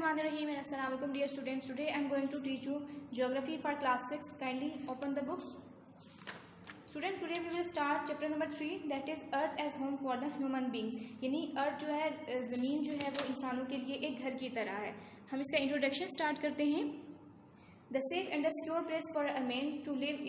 Bismillahirrahmanirrahim and Assalamualaikum dear students. Today I am going to teach you geography for class 6. Kindly open the books. Student, today we will start chapter number 3, that is Earth as home for the human beings. यानी अर्थ जो है, ज़मीन जो है वो इंसानों के लिए एक घर की तरह है. हम इसका इंट्रोडक्शन स्टार्ट करते हैं. The safe and the secure place for a man to live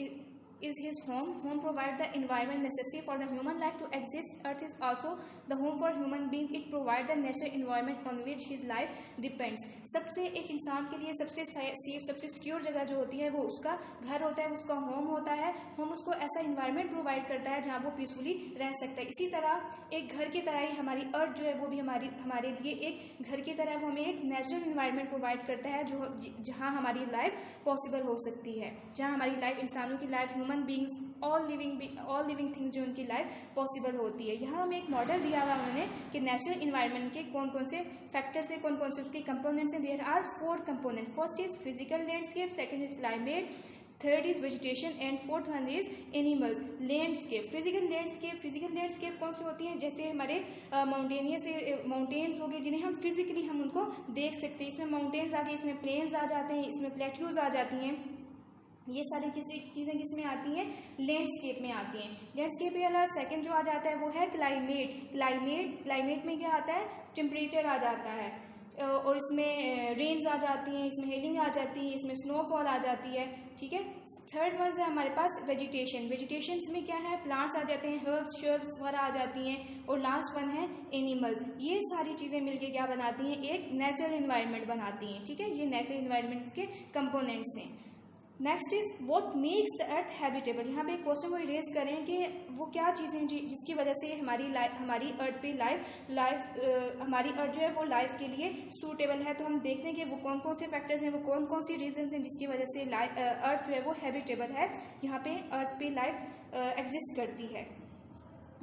is his home. Home provides the environment necessary for the human life to exist. Earth is also the home for human beings. It provides the natural environment on which his life depends. सबसे एक इंसान के लिए सबसे safe, सबसे secure जगह जो होती है वो उसका घर होता है, वो उसका होम होता है. होम उसको ऐसा इन्वायरमेंट प्रोवाइड करता है जहाँ वो पीसफुली रह सकता है. इसी तरह एक घर की तरह ही हमारी अर्थ जो है वो भी हमारे लिए एक घर की तरह, वो हमें एक नेचुरल इन्वायरमेंट प्रोवाइड करता है जो जहाँ हमारी लाइफ पॉसिबल हो सकती है, जहाँ हमारी लाइफ, इंसानों की life, human beings, all living things जो उनकी लाइफ पॉसिबल होती है. यहाँ हमें एक मॉडल दिया हुआ उन्होंने कि नेचुरल इन्वायरमेंट के कौन कौन से फैक्टर्स हैं, कौन कौन से उसके कंपोनेंट्स हैं. There are 4 component. First is physical landscape, second is climate, third is vegetation and fourth one is animals. Landscape, physical landscape कौन सी होती हैं? जैसे हमारे माउंटेन्स हो गए जिन्हें हम फिजिकली हम उनको देख सकते हैं. इसमें माउंटेन्स आ गए, इसमें प्लेन्स आ जाते हैं, इसमें प्लेट्यूज आ जाती हैं. ये सारी चीज़ें किसमें आती हैं? लैंडस्केप में आती हैं. लैंडस्केप के अलावा सेकंड जो आ जाता है वो है क्लाइमेट में क्या आता है? टेम्परेचर आ जाता है, और इसमें रेन्स आ जाती हैं, इसमें हेलिंग आ जाती है, इसमें स्नोफॉल आ जाती है. ठीक है. थर्ड वन है हमारे पास वेजिटेशन में क्या है? प्लांट्स आ जाते हैं, हर्ब्स शर्ब्स वगैरह आ जाती हैं. और लास्ट वन है एनिमल्स. ये सारी चीज़ें मिलके क्या बनाती हैं? एक नेचुरल इन्वायरमेंट बनाती हैं. ठीक है. ये नेचुरल इन्वायरमेंट के कंपोनेंट्स हैं. Next is what makes the earth habitable. यहाँ पे एक क्वेश्चन को रेज करें कि वो क्या चीज़ें जिसकी वजह से हमारी अर्थ पे हमारी अर्थ जो है वो लाइफ के लिए सूटेबल है. तो हम देखते हैं कि वो कौन कौन से फैक्टर्स हैं, वो कौन कौन सी रीजंस हैं जिसकी वजह से अर्थ जो है वो हैबिटेबल है, यहाँ पे अर्थ पे लाइफ एग्जिस्ट करती है.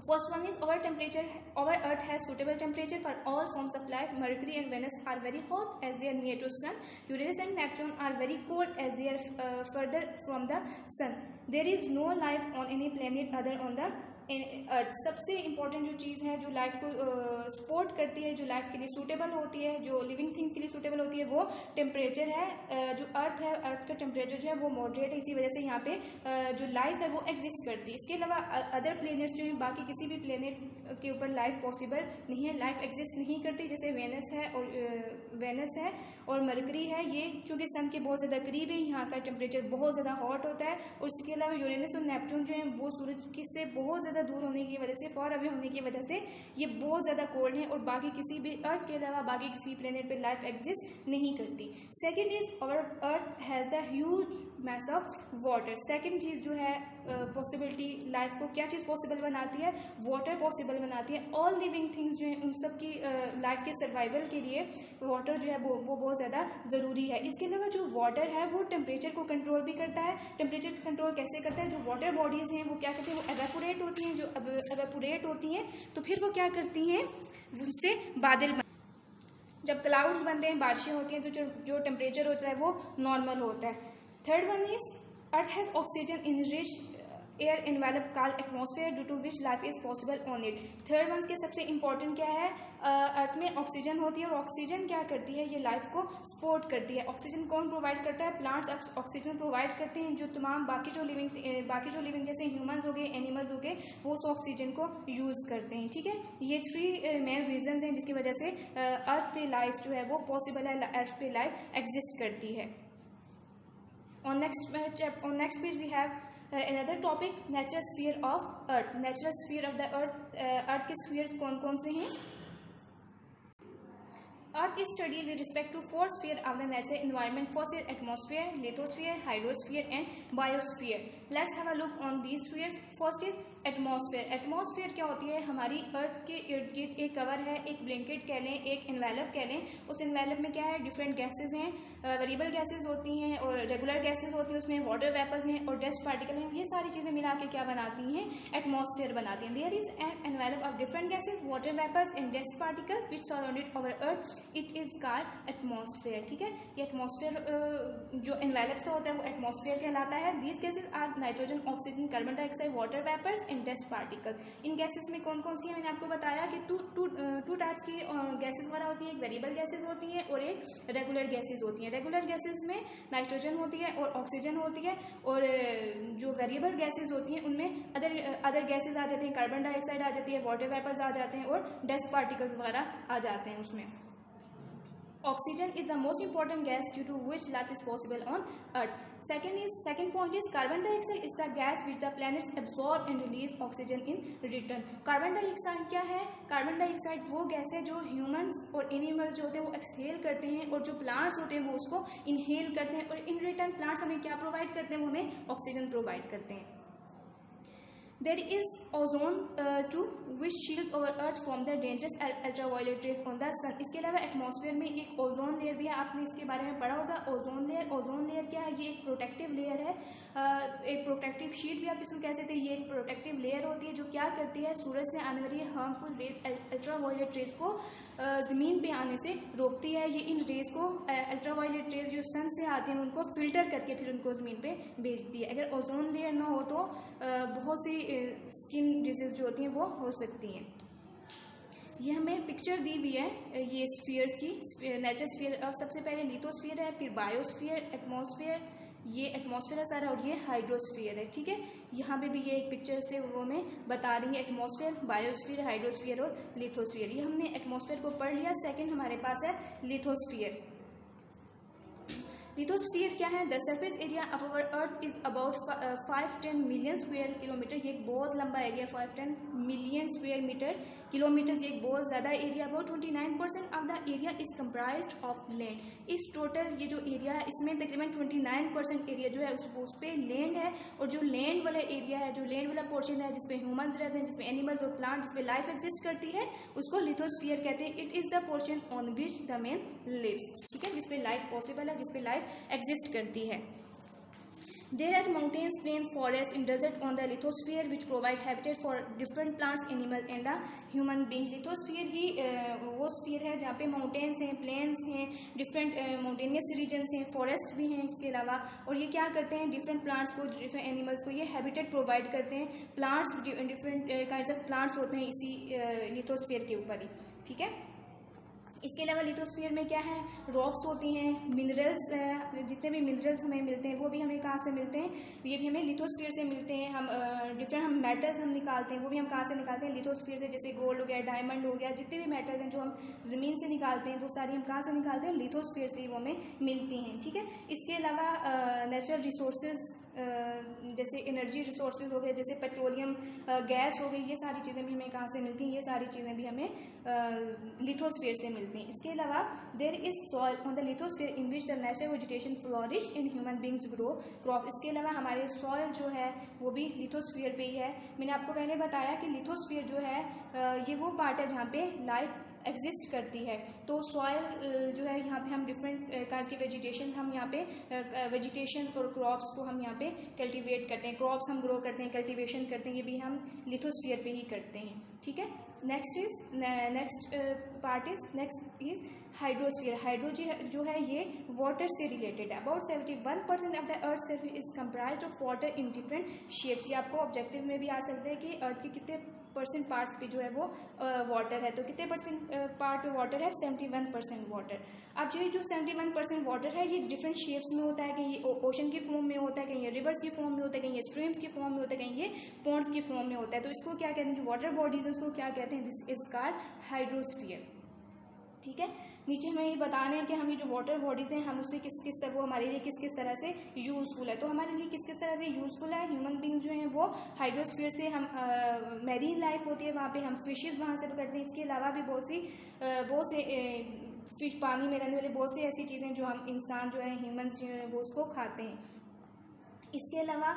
First one is our earth has suitable temperature for all forms of life. Mercury and Venus are very hot as they are near to sun. Uranus and Neptune are very cold as they are further from the sun. There is no life on any planet other on the अर्थ. सबसे important जो चीज़ है जो life को support करती है, जो life के लिए सूटेबल होती है, जो लिविंग थिंग्स के लिए सूटेबल होती है, वो टेम्परेचर है. जो अर्थ है, अर्थ का टेम्परेचर जो है वो मॉडरेट है, इसी वजह से यहाँ पे जो लाइफ है वो एग्जिस्ट करती है. इसके अलावा अदर प्लेनेट्स जो हैं, बाकी किसी भी प्लेनेट के ऊपर लाइफ पॉसिबल नहीं है, लाइफ एग्जिस्ट नहीं करती. जैसे वेनस है और मरकरी है, ये चूँकि सन के बहुत ज़्यादा करीब है, यहाँ का टेम्परेचर बहुत ज़्यादा हॉट होता है. और इसके अलावा यूरेनस और नेपच्यून जो हैं वो सूरज से बहुत ज़्यादा दूर होने की वजह से, फॉर अवे होने की वजह से ये बहुत ज़्यादा कोल्ड है, और बाकी किसी भी अर्थ के अलावा बाकी किसी प्लेनेट पे लाइफ एग्जिस्ट नहीं करती. Second is our earth has the huge mass of water. Second चीज़ जो है पॉसिबिलिटी, लाइफ को क्या चीज़ पॉसिबल बनाती है? वाटर पॉसिबल बनाती है. ऑल लिविंग थिंग्स जो हैं उन सब की लाइफ के सर्वाइवल के लिए वाटर जो है वो बहुत ज़्यादा ज़रूरी है. इसके अलावा जो वाटर है वो टेम्परेचर को कंट्रोल भी करता है. टेम्परेचर को कंट्रोल कैसे करता है? जो वाटर बॉडीज़ हैं वो क्या करती हैं? वो एवेपोरेट होती हैं. जो एवेपोरेट होती हैं तो फिर वो क्या करती हैं? उनसे बादल जब क्लाउड्स बनते हैं, बारिशें होती हैं, तो जो टेम्परेचर होता है वो नॉर्मल होता है. Third one is earth has oxygen in rich air envelope called atmosphere due to which life is possible on it. Third one के सबसे इंपॉर्टेंट क्या है? अर्थ में ऑक्सीजन होती है, और ऑक्सीजन क्या करती है? ये लाइफ को सपोर्ट करती है. ऑक्सीजन कौन प्रोवाइड करता है? प्लांट्स ऑक्सीजन प्रोवाइड करते हैं. जो तमाम बाकी जो लिविंग जैसे ह्यूमंस हो गए, एनिमल्स हो गए, वो उस ऑक्सीजन को यूज़ करते हैं. ठीक है. ये 3 मेन रीजंस हैं जिसकी वजह से अर्थ पे लाइफ जो है वो पॉसिबल है, अर्थ पे लाइफ एग्जिस्ट करती है. On next page we have another topic, natural sphere of earth. Natural sphere of the earth के spheres कौन कौन से हैं? Earth is studied with respect to 4 spheres of the natural environment. First is atmosphere, lithosphere, hydrosphere and biosphere. Let's have a look on these spheres. First is atmosphere. Atmosphere क्या होती है? हमारी अर्थ के इर्द गिर्द एक कवर है, एक ब्लैंकेट कह लें, एक एनवेलप कह लें. उस एनवेलप में क्या है? डिफरेंट गैसेज हैं, वेरिएबल गैसेज होती हैं और रेगुलर गैसेज होती हैं. उसमें वाटर वेपर्स हैं और डस्ट पार्टिकल हैं. ये सारी चीज़ें मिला के क्या बनाती हैं? एटमॉस्फेयर बनाती हैं. There is an envelope of different gases, water vapours and dust particle which surrounded our earth. It is called atmosphere. ठीक है. ये एटमॉस्फेयर जो एनवेलप से होता है वो एटमॉस्फेयर कहलाता है. These gases are nitrogen, oxygen, carbon dioxide, water vapours and and dust particles. इन गैसेस में कौन कौन सी है, मैंने आपको बताया कि टू टाइप्स की गैसेस वगैरह होती हैं, एक वेरिएबल गैसेस होती हैं और एक रेगुलर गैसेस होती हैं। रेगुलर गैसेस में नाइट्रोजन होती है और ऑक्सीजन होती है, और जो वेरिएबल गैसेस होती हैं उनमें अदर गैसेस आ जाते हैं, कार्बन डाइऑक्साइड आ जाती है, वाटर वेपर्स आ जाते हैं और डस्ट पार्टिकल्स वगैरह आ जाते हैं उसमें। Oxygen is the most important gas due to which life is possible on Earth. Second point is carbon dioxide is the gas which the planets absorb and release oxygen in return. Carbon dioxide क्या है? Carbon dioxide वो gas है जो humans और animal जो होते हैं वो एक्सहेल करते हैं, और जो प्लांट्स होते हैं वो उसको इनहेल करते हैं, और इन रिटर्न प्लांट्स हमें क्या प्रोवाइड करते हैं? वो हमें ऑक्सीजन प्रोवाइड करते हैं। There is ozone too which shields our earth from the dangerous ultraviolet rays on the sun. इसके अलावा एटमॉस्फेयर में एक ओजोन लेयर भी है, आपने इसके बारे में पढ़ा होगा। ओजोन लेयर क्या है? ये एक प्रोटेक्टिव लेयर है, एक प्रोटेक्टिव शीट भी आप इसको कह सकते हैं। ये एक प्रोटेक्टिव लेयर होती है जो क्या करती है? सूरज से आने वाली हार्मफुल रेज, अल्ट्रावायलेट रेज को ज़मीन पे आने से रोकती है। ये इन रेज को, अल्ट्रावायलेट रेज जो सन से आती हैं उनको फिल्टर करके फिर उनको ज़मीन पे भेजती है। अगर ओजोन लेयर ना हो तो बहुत सी स्किन डिजीज जो होती हैं वो हो सकती हैं। ये हमें पिक्चर दी हुई है ये स्फीयर्स की, नेचर स्फीयर। और सबसे पहले लिथोस्फीयर है, फिर बायोस्फीयर, एटमॉस्फेयर, ये एटमॉस्फेयर है सारा, और ये हाइड्रोस्फीयर है। ठीक है, यहाँ पे भी ये एक पिक्चर से वो हमें बता रही है एटमॉस्फेयर, बायोस्फीयर, हाइड्रोस्फीयर और लिथोस्फीयर। ये हमने एटमॉस्फेयर को पढ़ लिया। सेकेंड हमारे पास है लिथोस्फीयर। लिथोस्फीयर क्या है? The surface area of our earth is about 5-10 million square kilometre. ये एक बहुत लंबा area, 5-10 million square metre kilometre, ये एक बहुत ज़्यादा area. About 29% of the area is comprised of land. इस टोटल ये जो एरिया है इसमें तकरीबन 29% एरिया जो है उस पर लैंड है, और जो लैंड वाला एरिया है, जो लैंड वाला पोर्शन है जिसपे ह्यूमंस रहते हैं, जिसमें एनिमल्स और प्लांट, जिसपे लाइफ एग्जिस्ट करती है, उसको लिथोस्फीयर कहते हैं। It is the portion on which the man lives. ठीक है, जिसपे लाइफ पॉसिबल है, जिसपे लाइफ एग्जिस्ट करती है। There are mountains, plains, forests in desert on the lithosphere which provide habitat for different plants, animals and the human beings. lithosphere ही वो sphere है जहाँ पे माउंटेन्स हैं, प्लेन्स हैं, डिफरेंट माउंटेनियस रीजन्स हैं, फॉरेस्ट भी हैं इसके अलावा। और ये क्या करते हैं? डिफरेंट प्लांट्स को, डिफरेंट एनिमल्स को ये हैबिटेट प्रोवाइड करते हैं। Plants, different kinds of plants होते हैं इसी लिथोस्फीयर के ऊपर ही। ठीक है, इसके अलावा लिथोस्फीयर में क्या है? रॉक्स होती हैं, मिनरल्स, जितने भी मिनरल्स हमें मिलते हैं वो भी हमें कहाँ से मिलते हैं? ये भी हमें लिथोस्फीयर से मिलते हैं। हम डिफरेंट मेटल्स हम निकालते हैं, वो भी हम कहाँ से निकालते हैं? लिथोस्फीयर से। जैसे गोल्ड हो गया, डायमंड हो गया, जितने भी मेटल्स हैं जो हम ज़मीन से निकालते हैं वो सारी हम कहाँ से निकालते हैं? लिथोस्फीयर से ही वो हमें मिलती हैं। ठीक है, इसके अलावा नेचुरल रिसोर्सेज जैसे एनर्जी रिसोर्सेज हो गए, जैसे पेट्रोलियम गैस हो गई, ये सारी चीज़ें भी हमें कहाँ से मिलती हैं? ये सारी चीज़ें भी हमें लिथोस्फीयर से मिलती हैं। इसके अलावा there is soil on the lithosphere in which the natural vegetation flourish in human beings grow crop. इसके अलावा हमारे सॉइल जो है वो भी लिथोस्फीयर पे ही है। मैंने आपको पहले बताया कि लिथोस्फीयर जो है ये वो पार्ट है जहाँ पे लाइफ एग्जिस्ट करती है। तो सॉइल जो है यहाँ पे हम डिफरेंट काइंड की वेजिटेशन, हम यहाँ पे वेजिटेशन और क्रॉप्स को हम यहाँ पे कल्टीवेट करते हैं, क्रॉप्स हम ग्रो करते हैं, कल्टीवेशन करते हैं, ये भी हम लिथोस्फीयर पे ही करते हैं। ठीक है, नेक्स्ट हाइड्रोस्फीयर। हाइड्रो जो है ये वाटर से रिलेटेड है। About 71% of the earth surface is comprised of water in different shapes. ये आपको ऑब्जेक्टिव में भी आ सकता है कि अर्थ के कितने % पार्ट्स पे जो है वो वाटर है। तो कितने % पार्ट पे वाटर है? 71% वाटर। अब जो 71% वाटर है ये डिफरेंट शेप्स में होता है, कहीं ये ओशन की फॉर्म में होता है, कहीं ये रिवर्स की फॉर्म में होता है, कहीं ये स्ट्रीम्स की फॉर्म में होता है, कहीं ये पॉन्ड्स की फॉर्म में होता है। तो इसको क्या कहते हैं? जो वाटर बॉडीज है उसको क्या कहते हैं? This is called hydrosphere. ठीक है, नीचे हमें ये बताना है कि हम ये जो वाटर बॉडीज़ हैं हम उससे वो हमारे लिए किस किस तरह से यूज़फुल है। तो हमारे लिए किस किस तरह से यूज़फुल है? ह्यूमन बींग जो हैं वो हाइड्रोस्फीयर से, हम मैरीन लाइफ होती है वहाँ पे, हम फिशेज़ वहाँ से पकड़ते हैं। इसके अलावा भी बहुत से फिश, पानी में रहने वाले बहुत सी ऐसी चीज़ें जो हम इंसान जो है, ह्यूमन्स जो हैं वो उसको खाते हैं। इसके अलावा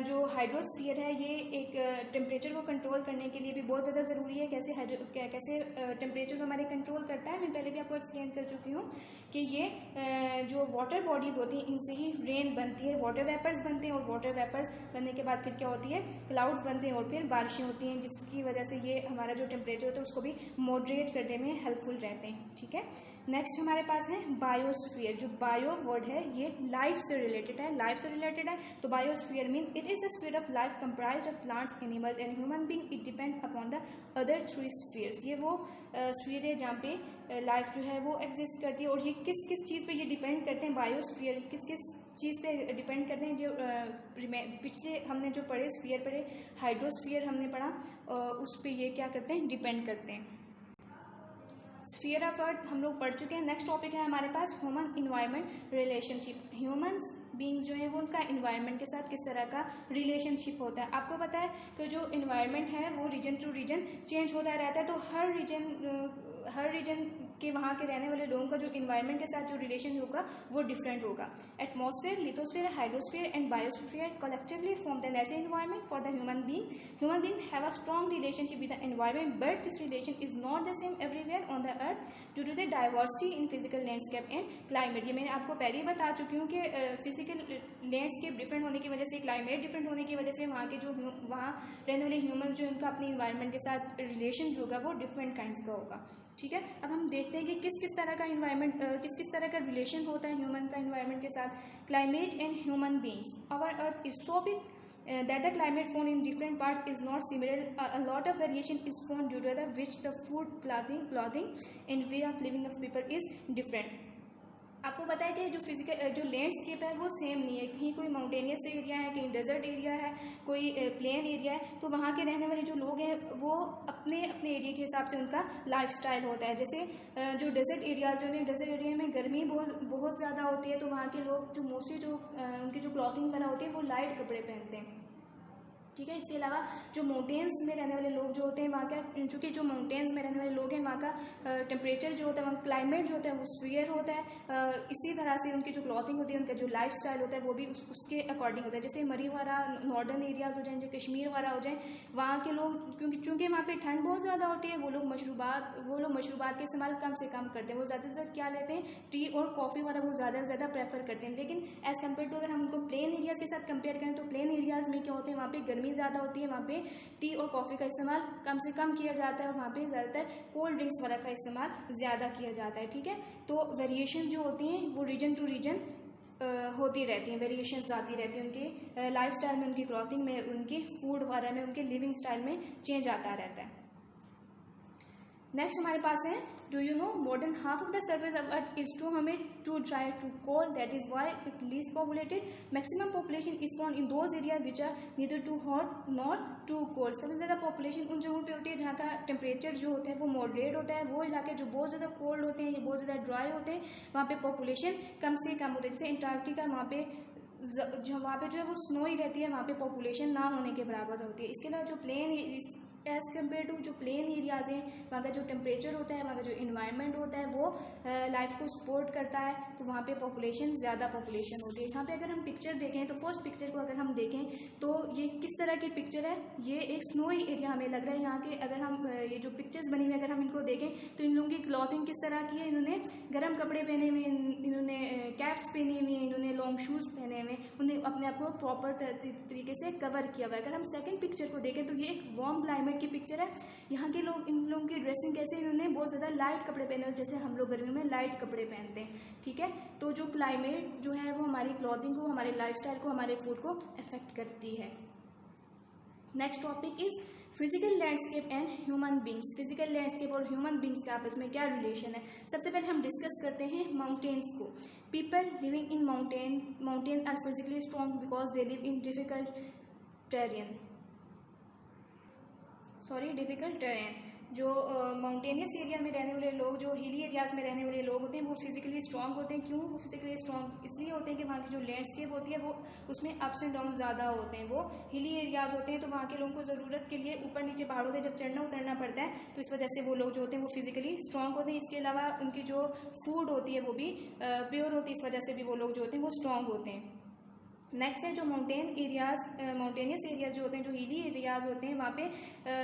जो हाइड्रोस्फीयर है ये एक टेम्परेचर को कंट्रोल करने के लिए भी बहुत ज़्यादा ज़रूरी है। कैसे टेम्परेचर को हमारे कंट्रोल करता है, मैं पहले भी आपको एक्सप्लेन कर चुकी हूँ कि ये जो वाटर बॉडीज़ होती हैं इनसे ही रेन बनती है, वाटर वेपर्स बनते हैं, और वाटर वेपर्स बनने के बाद फिर क्या होती है? क्लाउड्स बनते हैं और फिर बारिशें होती हैं, जिसकी वजह से ये हमारा जो टेम्परेचर होता है उसको भी मॉडरेट करने में हेल्पफुल रहते हैं। ठीक है, नेक्स्ट हमारे पास है बायोस्फीयर। जो बायो वर्ड है ये लाइफ से रिलेटेड है, तो biosphere mean being. It is the sphere of life comprised of plants, animals and human being. It depends upon the other three spheres. ये वो स्फीयर है जहाँ पे लाइफ जो है वो एग्जिस्ट करती है। और ये किस किस चीज़ पे ये डिपेंड करते हैं, बायोस्फीयर किस किस चीज़ पे डिपेंड करते हैं। जो पिछले हमने जो पढ़े स्फीयर पढ़े, हाइड्रोस्फीयर हमने पढ़ा, उस पे ये क्या करते हैं, डिपेंड करते हैं। स्फीयर ऑफ अर्थ हम लोग पढ़ चुके हैं। नेक्स्ट टॉपिक है हमारे पास human environment relationship. Humans being जो है वो उनका इन्वायरमेंट के साथ किस तरह का रिलेशनशिप होता है। आपको पता है कि जो इन्वायरमेंट है वो रीजन टू रीजन चेंज होता रहता है। तो हर रीजन के वहाँ के रहने वाले लोगों का जो इन्वायरमेंट के साथ जो रिलेशन होगा वो डिफरेंट होगा। Atmosphere, lithosphere, hydrosphere and biosphere collectively form the natural environment for the human being. Human beings have a strong relationship with the environment, but this relation is not the same everywhere on the earth due to the diversity in physical landscape and climate. ये मैंने आपको पहले ही बता चुकी हूँ कि physical landscape different होने की वजह से, क्लाइमेट डिफरेंट होने की वजह से वहाँ के जो वहाँ रहने वाले ह्यूमन जो उनका अपने इन्वायरमेंट के साथ रिलेशन जो होगा वो डिफरेंट काइंड्स का होगा। ठीक है, अब हम देखते हैं कि किस किस तरह का इन्वायरमेंट, किस किस तरह का रिलेशन होता है ह्यूमन का इन्वायरमेंट के साथ। Climate and human beings. Our earth is so big that the climate found in different parts is not similar. A lot of variation is found due to the which the food, clothing and way of living of people is different. आपको पता है कि जो physical जो landscape है वो same नहीं है। कहीं कोई माउंटेनियस एरिया है, कहीं डेजर्ट एरिया है, कोई प्लेन एरिया है। तो वहाँ के रहने वाले जो लोग हैं वो अपने अपने एरिया के हिसाब से उनका लाइफस्टाइल होता है। जैसे जो डेजर्ट एरियाज जो है, डेजर्ट एरिया में गर्मी बहुत ज़्यादा होती है। तो वहाँ के लोग जो मोस्टली जो उनकी जो क्लॉथिंग वगैरह होती है वो लाइट कपड़े पहनते हैं। ठीक है, इसके अलावा जो माउंटेन्स में रहने वाले लोग जो होते हैं वहाँ का, चूँकि जो माउंटेन्स में रहने वाले लोग हैं वहाँ का टेम्परेचर जो होता है, वहाँ क्लाइमेट जो होता है वो स्फीयर होता है। इसी तरह से उनकी जो क्लॉथिंग होती है, उनका जो लाइफ स्टाइल होता है वो भी उसके अकॉर्डिंग होता है। जैसे मरी वाला नॉर्दर्न एरियाज हो जाए, जो कश्मीर वाला हो जाए, वहाँ के लोग चूँकि वहाँ पर ठंड बहुत ज़्यादा होती है, वो लोग मशरूबात का इस्तेमाल कम से कम करते हैं। वो ज़्यादा से ज़्यादा क्या लेते हैं, टी और कॉफ़ी वाला वो ज़्यादा से ज़्यादा प्रेफर करते हैं। लेकिन एज़ कम्पेयर टू अगर हम उनको प्लेन एरियाज़ के साथ कंपेयर करें तो प्लेन एरियाज़ में क्या होते हैं, वहाँ पर गर्मी ज़्यादा होती है, वहाँ पे टी और कॉफ़ी का इस्तेमाल कम से कम किया जाता है और वहाँ पे ज़्यादातर कोल्ड ड्रिंक्स वगैरह का इस्तेमाल ज़्यादा किया जाता है। ठीक है, तो वेरिएशन जो होती हैं वो रीजन टू रीजन होती रहती हैं, वेरिएशंस आती रहती हैं। उनके लाइफस्टाइल में, उनकी क्लॉथिंग में, उनकी फूड वगैरह में, उनके लिविंग स्टाइल में चेंज आता रहता है। नेक्स्ट हमारे पास है, do you know more than half of the surface of earth is too humid too dry too cold, that is why it least populated. Maximum population is found in those area which are neither too hot not too cold. सबसे ज़्यादा population उन जगहों पे होती है जहाँ का temperature जो होता है वो मॉडरेट होता है। वो इलाके जो बहुत ज़्यादा कोल्ड होते हैं या बहुत ज़्यादा ड्राई होते हैं वहाँ पे पॉपुलेशन कम से कम होती है। जैसे अंटार्कटिका, वहाँ पे जो है वो स्नो ही रहती है, वहाँ पे पॉपुलेशन ना होने के बराबर होती है। इसके अलावा जो प्लेन एज़ कम्पेयर टू जो प्लेन एरियाज़ हैं, वहाँ का जो टेम्परेचर होता है, वहाँ का जो इन्वायरमेंट होता है वो लाइफ को सपोर्ट करता है, तो वहाँ पे ज़्यादा पॉपुलेशन होती है। यहाँ पे अगर हम पिक्चर देखें तो फर्स्ट पिक्चर को अगर हम देखें तो ये किस तरह की पिक्चर है, ये एक स्नोई एरिया हमें लग रहा है यहाँ के। अगर हम ये जो पिक्चर्स बनी हुई अगर हम इनको देखें तो इन लोगों की क्लॉथिंग किस तरह की है, इन्होंने गर्म कपड़े पहने हुए, इन्होंने कैप्स पहनी हुई हैं, इन्होंने लॉन्ग शूज़ पहने हुए, उन्हें अपने आप को प्रॉपर तरीके से कवर किया हुआ है। अगर हम सेकेंड पिक्चर को देखें तो ये एक वार्म क्लाइमेट की पिक्चर है। यहाँ के लोग, इन लोगों की ड्रेसिंग कैसे, इन्होंने बहुत ज़्यादा लाइट कपड़े पहने हुए, जैसे हम लोग गर्मी में लाइट कपड़े पहनते हैं। ठीक है, तो जो क्लाइमेट जो है वो हमारी क्लॉथिंग को, हमारे लाइफस्टाइल को, हमारे फूड को अफेक्ट करती है। Next topic is physical landscape and human beings. Physical landscape और ह्यूमन बींग्स का आपस में क्या रिलेशन है। सबसे पहले हम डिस्कस करते हैं माउंटेन्स को। People living in mountain are physically strong because they live in difficult terrain. जो माउंटेनियस एरिया में रहने वाले लोग, जो हिली एरियाज़ में रहने वाले लोग होते हैं वो फिजिकली स्ट्रॉन्ग होते हैं। क्यों वो फिजिकली स्ट्रॉन्ग इसलिए होते हैं कि वहाँ की जो लैंडस्केप होती है वो उसमें अप्स एंड डाउन ज़्यादा होते हैं। वो हिली एरियाज़ होते हैं तो वहाँ के लोगों को ज़रूरत के लिए ऊपर नीचे पहाड़ों पे जब चढ़ना उतरना पड़ता है तो इस वजह से वो लोग जो होते हैं वो फिजिकली स्ट्रॉन्ग होते हैं। इसके अलावा उनकी जो फूड होती है वो भी प्योर होती है, इस वजह से भी वो लोग जो होते हैं वो स्ट्रॉन्ग होते हैं। नेक्स्ट है जो माउंटेनियस एरियाज जो होते हैं, जो हिली एरियाज होते हैं, वहाँ पे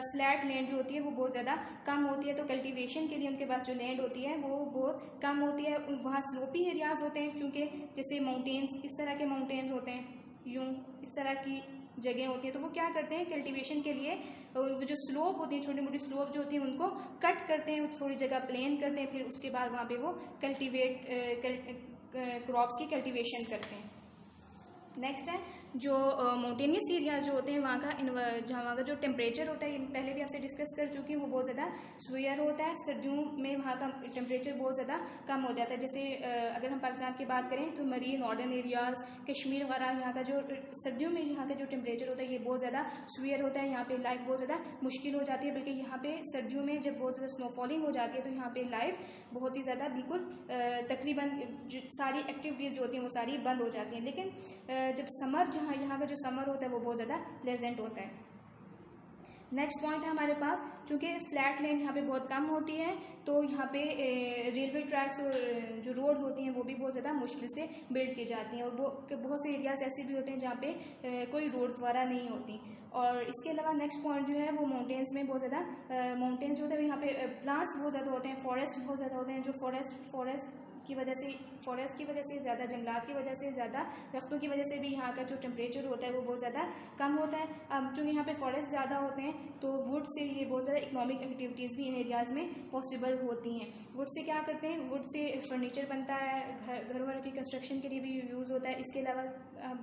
फ्लैट लैंड जो होती है वो बहुत ज़्यादा कम होती है। तो कल्टीवेशन के लिए उनके पास जो लैंड होती है वो बहुत कम होती है। वहाँ स्लोपी एरियाज होते हैं, क्योंकि जैसे माउंटेन्स, इस तरह के माउंटेन्स होते हैं, यूँ इस तरह की जगह होती है, तो वो क्या करते हैं कल्टीवेशन के लिए वो जो स्लोप होती है, छोटी मोटी स्लोप जो होती है उनको कट करते हैं, थोड़ी जगह प्लेन करते हैं, फिर उसके बाद वहाँ पर वो क्रॉप्स की कल्टीवेशन करते हैं। नेक्स्ट है जो माउंटेनियस एरियाज जो होते हैं वहाँ का जो टेम्परेचर होता है, पहले भी आपसे डिस्कस कर चुकी हूँ, वो बहुत ज़्यादा स्वीयर होता है। सर्दियों में वहाँ का टेम्परेचर बहुत ज़्यादा कम हो जाता है। जैसे अगर हम पाकिस्तान की बात करें तो मरीन नॉर्दर्न एरियाज़, कश्मीर वगैरह, यहाँ का जो सर्दियों में यहाँ का जो टेम्परेचर होता है ये बहुत ज़्यादा स्वीयर होता है। यहाँ पर लाइफ बहुत ज़्यादा मुश्किल हो जाती है, बल्कि यहाँ पर सर्दियों में जब बहुत ज़्यादा स्नोफॉलिंग हो जाती है तो यहाँ पर लाइफ बहुत ही ज़्यादा बिल्कुल तकरीबन सारी एक्टिविटीज़ जो होती हैं वो सारी बंद हो जाती हैं। लेकिन जब समर यहाँ का जो समर होता है वो बहुत ज़्यादा प्लेजेंट होता है। नेक्स्ट पॉइंट है हमारे पास, चूँकि फ्लैट लैंड यहाँ पे बहुत कम होती है तो यहाँ पे रेलवे ट्रैक्स और जो रोड होती हैं वो भी बहुत ज़्यादा मुश्किल से बिल्ड की जाती हैं, और बहुत से एरियाज़ ऐसे भी होते हैं जहाँ पे कोई रोड्स वगैरह नहीं होती। और इसके अलावा नेक्स्ट पॉइंट जो है वो माउंटेन्स में बहुत ज़्यादा माउंटेन्स जो होते हैं यहाँ पे प्लांट्स बहुत ज़्यादा होते हैं, फॉरेस्ट बहुत ज़्यादा होते हैं। जो फॉरेस्ट की वजह से ज़्यादा, जंगलात की वजह से ज़्यादा, दरख्तों की वजह से भी यहाँ का जो टेम्परेचर होता है वो बहुत ज़्यादा कम होता है। अब चूँकि यहाँ पे फॉरेस्ट ज़्यादा होते हैं तो वुड से ये बहुत ज़्यादा इकोनॉमिक एक्टिविटीज़ भी इन एरियाज़ में पॉसिबल होती हैं। वुड से क्या करते हैं, वुड से फर्नीचर बनता है, घर वर की कंस्ट्रक्शन के लिए भी यूज़ होता है। इसके अलावा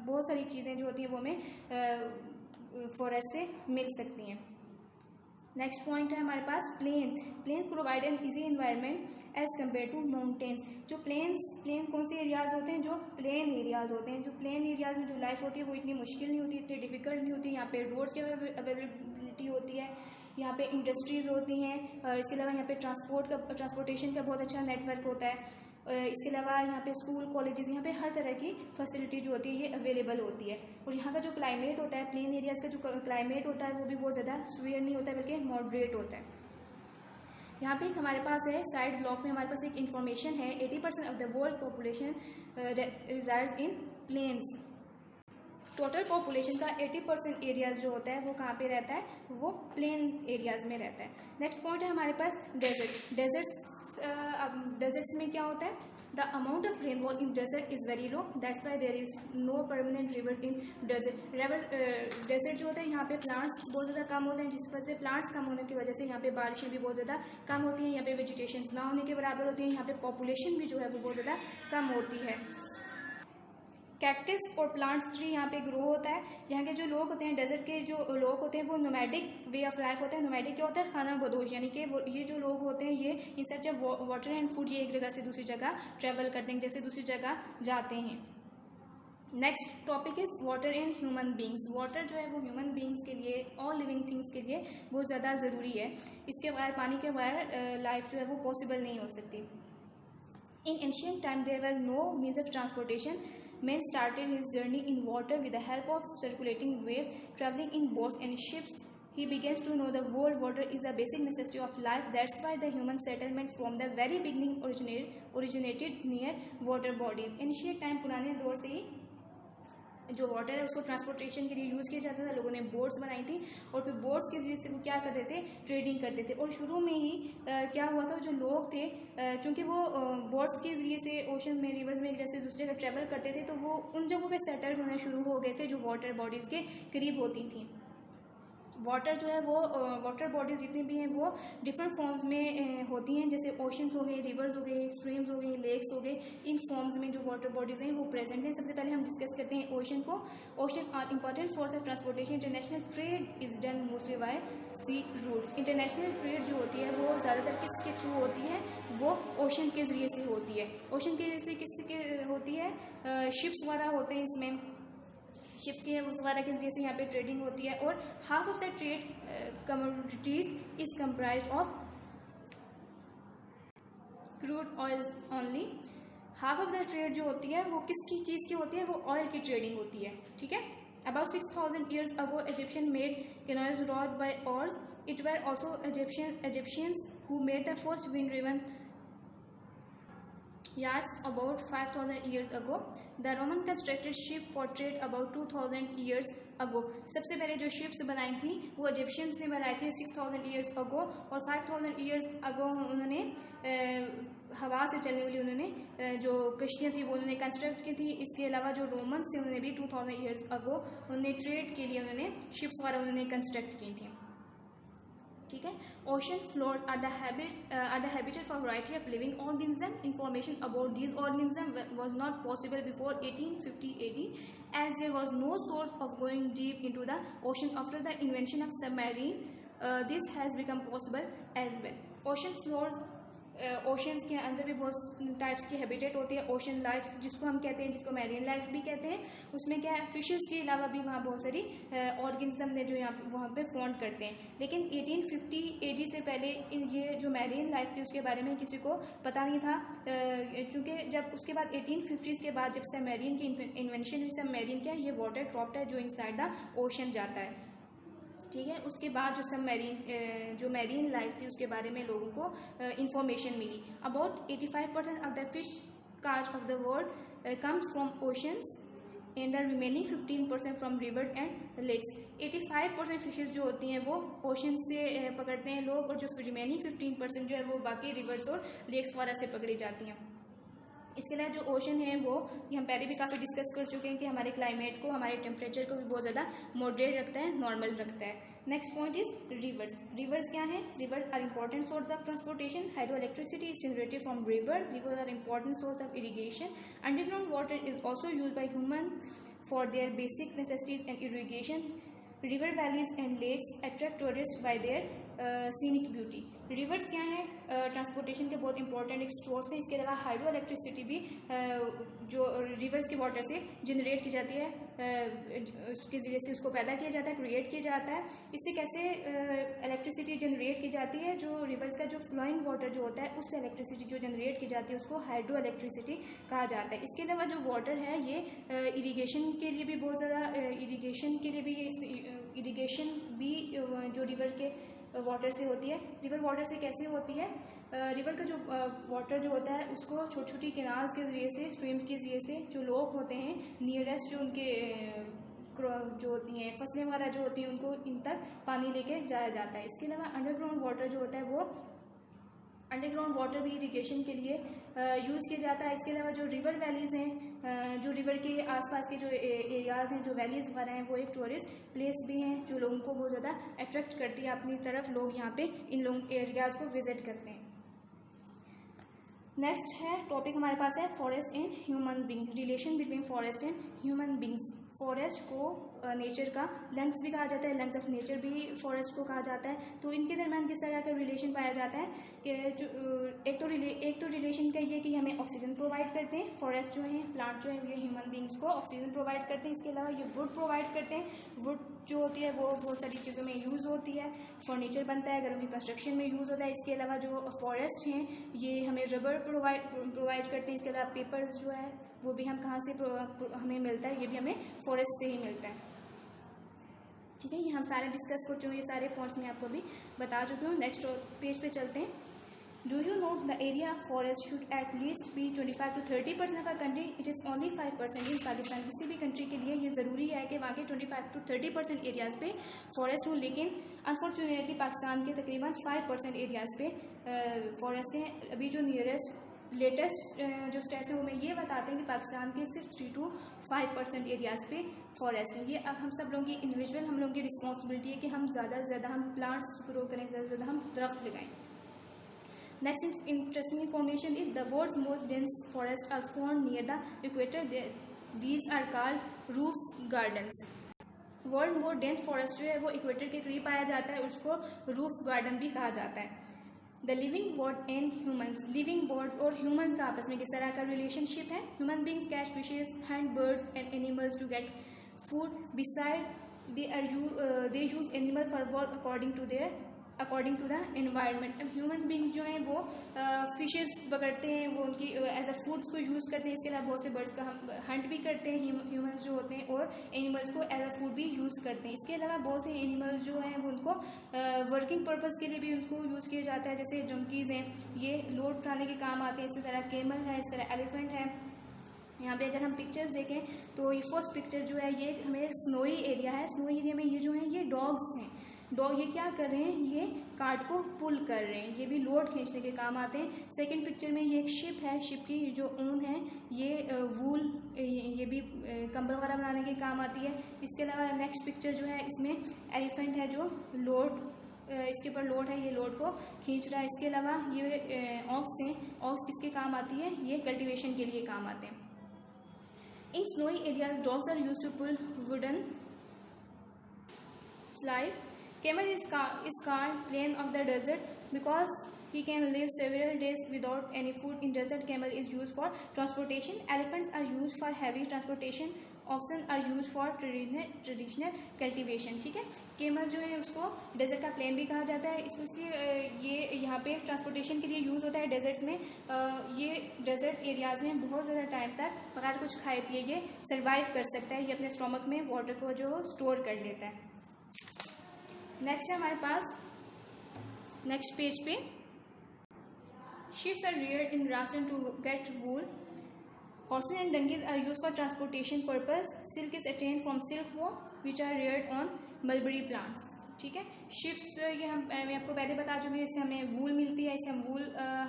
बहुत सारी चीज़ें जो होती हैं वो हमें फॉरेस्ट से मिल सकती हैं। नेक्स्ट पॉइंट है हमारे पास plains provide an easy environment as compare to mountains. जो प्लेन्स कौन से एरियाज़ होते हैं, जो प्लेन एरियाज़ होते हैं। जो प्लेन एरियाज़ में जो लाइफ होती है वो इतनी मुश्किल नहीं होती, इतनी डिफ़िकल्ट नहीं होती। यहाँ पे रोड्स की अवेलेबिलिटी होती है, यहाँ पे इंडस्ट्रीज़ होती हैं, इसके अलावा यहाँ पे ट्रांसपोर्टेशन का बहुत अच्छा नेटवर्क होता है। इसके अलावा यहाँ पे स्कूल, कॉलेजेस, यहाँ पे हर तरह की फैसिलिटी जो होती है ये अवेलेबल होती है। और यहाँ का जो क्लाइमेट होता है, प्लेन एरियाज़ का जो क्लाइमेट होता है वो भी बहुत ज़्यादा स्वीयर नहीं होता है, बल्कि मॉडरेट होता है। यहाँ पे हमारे पास है साइड ब्लॉक में हमारे पास एक इन्फॉर्मेशन है, 80% of the world population reside in plains. Total population का 80% एरिया जो होता है वो कहाँ पे रहता है, वो प्लेन एरियाज़ में रहता है। नेक्स्ट पॉइंट है हमारे पास डेजर्ट्स में क्या होता है, the amount of rainfall in desert is very low, that's why there is no permanent river in desert. Desert जो होता है यहाँ पे प्लांट्स बहुत ज़्यादा कम होते हैं, जिस वजह से प्लांट्स कम होने की वजह से यहाँ पे बारिशें भी बहुत ज़्यादा कम होती हैं, यहाँ पे वेजिटेशन ना होने के बराबर होती है, यहाँ पे पॉपुलेशन भी जो है वो बहुत ज़्यादा कम होती है। कैक्टस और प्लांट ट्री यहाँ पे ग्रो होता है। यहाँ के जो लोग होते हैं, डेजर्ट के जो लोग होते हैं वो नोमैडिक वे ऑफ लाइफ होता है। नोमैडिक क्या होता है, खाना बदोश, यानी कि ये जो लोग होते हैं ये in search of water and food, ये एक जगह से दूसरी जगह ट्रैवल करते हैं, जैसे दूसरी जगह जाते हैं। Next topic is water in human beings. Water जो है वो ह्यूमन बींग्स के लिए, ऑल लिविंग थिंग्स के लिए बहुत ज़्यादा ज़रूरी है। इसके बगैर, पानी के बगैर लाइफ जो है वो पॉसिबल नहीं हो सकती। In ancient time there were no means of transportation. Man started his journey in water with the help of circulating waves, traveling in boats and ships. He begins to know the world water is a basic necessity of life. That's why the human settlement from the very beginning originated near water bodies. Ancient time, पुराने दौर से ही जो water है उसको transportation के लिए use किया जाता था। लोगों ने बोट्स बनाई थी और फिर बोट्स के जरिए से वो क्या करते थे, ट्रेडिंग करते थे। और शुरू में ही क्या हुआ था, जो लोग थे चूँकि वो बोट्स के ज़रिए से ओशन में, रिवर्स में एक जैसे दूसरी जगह ट्रैवल करते थे, तो वो उन जगहों पे सेटल होना शुरू हो गए थे जो वाटर बॉडीज़ के करीब होती थी। वाटर जो है वो वाटर बॉडीज़ जितनी भी हैं वो डिफरेंट फॉर्म्स में होती हैं, जैसे ओशंस हो गए, रिवर्स हो गए, स्ट्रीम्स हो गए, लेक्स हो गए। इन फॉर्म्स में जो वाटर बॉडीज़ हैं वो प्रेजेंट हैं। सबसे पहले हम डिस्कस करते हैं ओशन को। Ocean are important source of transportation. International trade is done mostly by sea routes. International trade जो होती है वो ज़्यादातर किसके थ्रू होती है, वो ओशन के ज़रिए से होती है। ओशन के जरिए से किसके होती है, शिप्स वगैरह होते हैं, इसमें शिप्स के उस वगैरह के जरिए से यहाँ पे ट्रेडिंग होती है। और half of the trade commodities is comprise of crude oil only. Half of the trade जो होती है वो किसकी चीज़ की होती है, वो ऑयल की ट्रेडिंग होती है, ठीक है। About 6,000 years ago, Egyptians made canoes rowed by oars. It were also Egyptians who made the first wind-driven yachts about 5,000 years ago. The Romans constructed ships for trade about 2,000 years ago. सबसे पहले जो ships बनाई थी वो Egyptians ने बनाई थी 6,000 years ago, और 5,000 years ago उन्होंने हवा से चलने वाली उन्होंने जो कश्तियाँ थी वो उन्होंने कंस्ट्रक्ट की थी। इसके अलावा जो रोमन्स थे उन्होंने भी 2,000 years ago उन्होंने ट्रेड के लिए उन्होंने शिप्स वगैरह उन्होंने कंस्ट्रक्ट की थी। ठीक है। Ocean floor are the habitat for variety of living organism. Information about these organism was not possible before 1850 AD as there was no source of going deep into the ocean after the invention of submarine. This has become possible as well. Ocean floors, oceans के अंदर भी बहुत types की habitat होती है। Ocean life जिसको हम कहते हैं, जिसको मैरीन लाइफ भी कहते हैं, उसमें क्या है, फिशेस के अलावा भी वहाँ बहुत सारी ऑर्गेनिज्म ने जो यहाँ वहाँ पे फाउंड करते हैं। लेकिन 1850 AD से पहले ये जो मैरीन लाइफ थी उसके बारे में किसी को पता नहीं था, क्योंकि जब उसके बाद 1850s के बाद जब सबमरीन की इन्वेंशन हुई, सबमरीन क्या है, ये वाटर क्रॉफ्ट है जो इनसाइड द ओशन जाता है, ठीक है। उसके बाद जो मैरीन लाइफ थी उसके बारे में लोगों को इंफॉर्मेशन मिली। About 85% of the fish cast of the world comes from oceans and the remaining 15% from rivers and lakes. 85% fishes जो होती हैं वो ओशन से पकड़ते हैं लोग, और जो रिमेनिंग 15% जो है वो बाकी रिवर्स और लेक्स वगैरह से पकड़ी जाती हैं। इसके अलावा जो ओशन है वो ये हम पहले भी काफ़ी डिस्कस कर चुके हैं कि हमारे क्लाइमेट को, हमारे टेम्परेचर को भी बहुत ज़्यादा मॉडरेट रखता है, नॉर्मल रखता है। Next point is rivers. Rivers क्या है? Rivers are important source of transportation. Hydro electricity is generated from river. Rivers are important source of irrigation. Underground water is also use by human for their basic necessities and irrigation. River valleys and lakes attract tourist by their scenic beauty. Rivers क्या है? Transportation के बहुत important एक source है। इसके अलावा hydro electricity भी जो रिवर्स के वाटर से जनरेट की जाती है, उसके ज़रिए से उसको पैदा किया जाता है, क्रिएट किया जाता है। इससे कैसे इलेक्ट्रिसिटी जनरेट की जाती है? जो रिवर्स का जो फ्लोइंग वाटर जो होता है उससे इलेक्ट्रिसिटी जो जनरेट की जाती है उसको हाइड्रो इलेक्ट्रिसिटी कहा जाता है। इसके अलावा जो वाटर है ये इरीगेशन के लिए भी बहुत ज़्यादा, इरीगेशन भी जो रिवर के वाटर से होती है। रिवर वाटर से कैसे होती है? रिवर का जो वाटर जो होता है उसको छोटी छोटी कैनाल्स के ज़रिए से, स्ट्रीम्स के ज़रिए से जो लोग होते हैं नियरेस्ट, जो उनके जो होती हैं फसलें वगैरह जो होती हैं, उनको इन तक पानी लेके जाया जाता है। इसके अलावा अंडरग्राउंड वाटर जो होता है वो अंडरग्राउंड वाटर भी इरीगेशन के लिए यूज़ किया जाता है। इसके अलावा जो रिवर वैलीज़ हैं, जो रिवर के आसपास के जो एरियाज़ हैं, जो वैलीज़ वगैरह हैं, वो एक टूरिस्ट प्लेस भी हैं जो लोगों को बहुत ज़्यादा अट्रैक्ट करती है अपनी तरफ। लोग यहाँ पे इन लोग एरियाज़ को विजिट करते हैं। नेक्स्ट है टॉपिक हमारे पास है forest and human being. Relation between forest and human beings. Forest को नेचर का लंग्स भी कहा जाता है, लंग्स ऑफ नेचर भी फॉरेस्ट को कहा जाता है। तो इनके दरम्यान किस तरह का रिलेशन पाया जाता है कि जो एक तो रिलेशन का ये कि हमें ऑक्सीजन प्रोवाइड करते हैं। फॉरेस्ट जो हैं, प्लांट जो हैं, ये ह्यूमन बींग्स को ऑक्सीजन प्रोवाइड करते हैं। इसके अलावा ये वुड प्रोवाइड करते हैं। वुड जो होती है वो बहुत सारी चीज़ों में यूज़ होती है, फर्नीचर बनता है, घरों की कंस्ट्रक्शन में यूज़ होता है। इसके अलावा जो फॉरेस्ट हैं ये हमें रबर प्रोवाइड करते हैं। इसके अलावा पेपर्स जो है वो भी हम कहाँ से हमें मिलता है, ये भी हमें फॉरेस्ट से ही मिलता है। ठीक है, ये हम सारे डिस्कस कर चुके हैं, ये सारे पॉइंट्स मैं आपको अभी बता चुकी हूँ। नेक्स्ट पेज पे चलते हैं। Do you know the area of forest should at least be 25 to 30% of our country. It is only 5% in Pakistan. किसी भी कंट्री के लिए ये ज़रूरी है कि वहाँ के 25 to 30% एरियाज़ पे फॉरेस्ट हो, लेकिन अनफॉर्चुनेटली पाकिस्तान के तकरीबन 5% एरियाज़ पे फॉरेस्ट हैं। अभी जो लेटेस्ट जो स्टैट्स हैं वो मैं ये बताते हैं कि पाकिस्तान के सिर्फ 3 to 5% एरियाज़ पे फॉरेस्ट है। ये अब हम सब लोगों की इंडिविजुअल, हम लोगों की रिस्पॉन्सिबिलिटी है कि हम ज़्यादा से ज़्यादा हम प्लांट्स ग्रो करें, ज़्यादा से ज़्यादा हम दरख्त लगाएं। Next interesting information is the world's most dense forest are found near the equator. These are called roof gardens. World most dense forest जो है वो इक्वेटर के करीब पाया जाता है, उसको रूफ गार्डन भी कहा जाता है। The living bird and humans. Living bird और ह्यूमन्स का आपस में किस तरह का रिलेशनशिप है? Human beings catch fishes, hunt birds and animals to get food. Beside they use animal for work according to the environment. अब ह्यूमन बींग्स जो हैं वो फिशेज पकड़ते हैं, वो उनकी एज अ फूड को यूज़ करते हैं। इसके अलावा बहुत से बर्ड्स का हम हंट भी करते हैं ह्यूमन्स जो होते हैं, और एनिमल्स को एज अ फूड भी यूज़ करते हैं। इसके अलावा बहुत से एनिमल्स जो हैं वो उनको वर्किंग पर्पज़ के लिए भी उनको यूज़ किया जाता है। जैसे डंकीज़ हैं, ये लोड उठाने के काम आते हैं। इसी तरह केमल है, इस तरह एलिफेंट है। यहाँ पे अगर हम पिक्चर्स देखें तो ये फर्स्ट पिक्चर जो है ये हमें स्नोई एरिया है। स्नोई एरिया में ये जो है ये डॉग्स हैं। डॉग ये क्या कर रहे हैं? ये कार्ट को पुल कर रहे हैं, ये भी लोड खींचने के काम आते हैं। सेकंड पिक्चर में ये एक शिप है, शिप की जो ऊन है ये वूल, ये भी कंबल वगैरह बनाने के काम आती है। इसके अलावा नेक्स्ट पिक्चर जो है इसमें एलिफेंट है जो लोड इसके ऊपर लोड है, ये लोड को खींच रहा है। इसके अलावा ये ऑक्स हैं, ऑक्स किसके काम आती है, ये कल्टीवेशन के लिए काम आते हैं। In snowy areas dogs are used to pull wooden slide. Camel is called plain of the desert because he can live several days without any food. In desert, camel is used for transportation. Elephants are used for heavy transportation. Oxen are used for traditional cultivation. ठीक है, camel जो है उसको desert का plane भी कहा जाता है। इसलिए ये यहाँ पे ट्रांसपोर्टेशन के लिए यूज़ होता है डेजर्ट में। ये डेजर्ट एरियाज़ में बहुत ज़्यादा टाइम तक बगैर कुछ खाए पिए ये सर्वाइव कर सकता है। ये अपने स्टोमक में वाटर को जो स्टोर कर लेता है। नेक्स्ट है हमारे पास नेक्स्ट पेज पे, sheeps are reared in Rajasthan to get wool. Horses and donkeys are used for transportation purpose. Silk is attained from silkworm which are reared on mulberry plants. ठीक है, ships ये मैं आपको पहले बता चुकी हूँ, इससे हमें वूल मिलती है, इससे हम वूल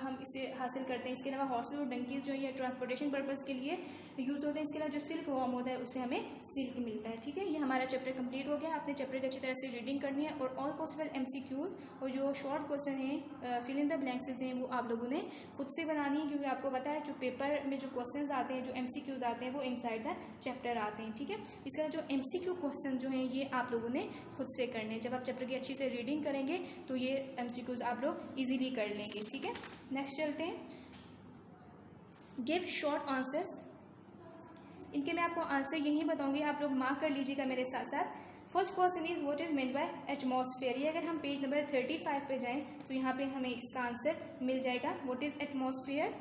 हम इसे हासिल करते हैं। इसके अलावा हॉर्सेस और डंकीज जो ये ट्रांसपोर्टेशन पर्पज़ के लिए यूज़ होते हैं। इसके अलावा जो सिल्क वॉर्म होता है उससे हमें सिल्क मिलता है। ठीक है, ये हमारा चैप्टर कंप्लीट हो गया। आपने चैप्टर की अच्छी तरह से रीडिंग करनी है और ऑल पॉसिबल MCQs और जो शॉर्ट क्वेश्चन हैं, फिल इन द ब्लैंक्स हैं, वो आप लोगों ने खुद से बनानी है, क्योंकि आपको पता है जो पेपर में जो क्वेश्चन आते हैं, जो MCQs आते हैं, वो इनसाइड द चैप्टर आते हैं। ठीक है, इसका जो MCQ क्वेश्चन जो हैं ये आप लोगों ने खुद से करने हैं। जब आप चैप्टर की अच्छी से रीडिंग करेंगे तो ये MCQs आप लोग इजीली कर लेंगे। ठीक है, नेक्स्ट चलते हैं, गिव शॉर्ट आंसर्स। इनके मैं आपको आंसर यही बताऊंगी, आप लोग मार्क कर लीजिएगा मेरे साथ साथ। First question is what is meant by atmosphere. ये अगर हम पेज नंबर 35 पे जाएं तो यहाँ पे हमें इसका आंसर मिल जाएगा। What is atmosphere.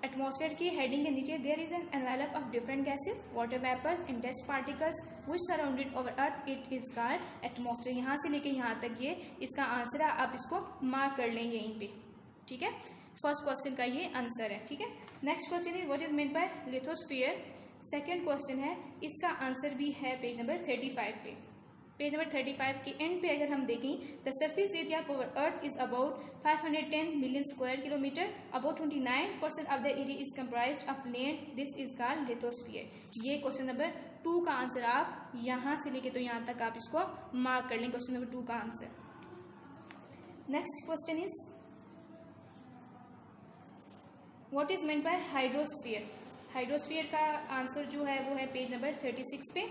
एटमॉस्फेयर की हेडिंग के नीचे there is an envelope of different gases, water vapour and dust particles which surrounded over earth, it is called atmosphere. यहाँ से लेके यहाँ तक ये इसका आंसर है, आप इसको मार्क कर लें यहीं पे। ठीक है, फर्स्ट क्वेश्चन का ये आंसर है। ठीक है, next question is what is meant by lithosphere. Second question है, इसका आंसर भी है पेज नंबर 35 पे। पेज नंबर 35 के एंड पे अगर हम देखें, the surface area for earth is about 510 million square kilometre, about 29% of the area is comprised of land, this is called lithosphere. ये क्वेश्चन नंबर 2 का आंसर आप यहाँ से लेके तो यहाँ तक आप इसको मार्क कर लें, क्वेश्चन नंबर 2 का answer. Next question is what is meant by hydrosphere. Hydrosphere का आंसर जो है वो है पेज नंबर 36 पे,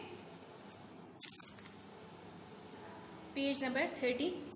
पेज नंबर 36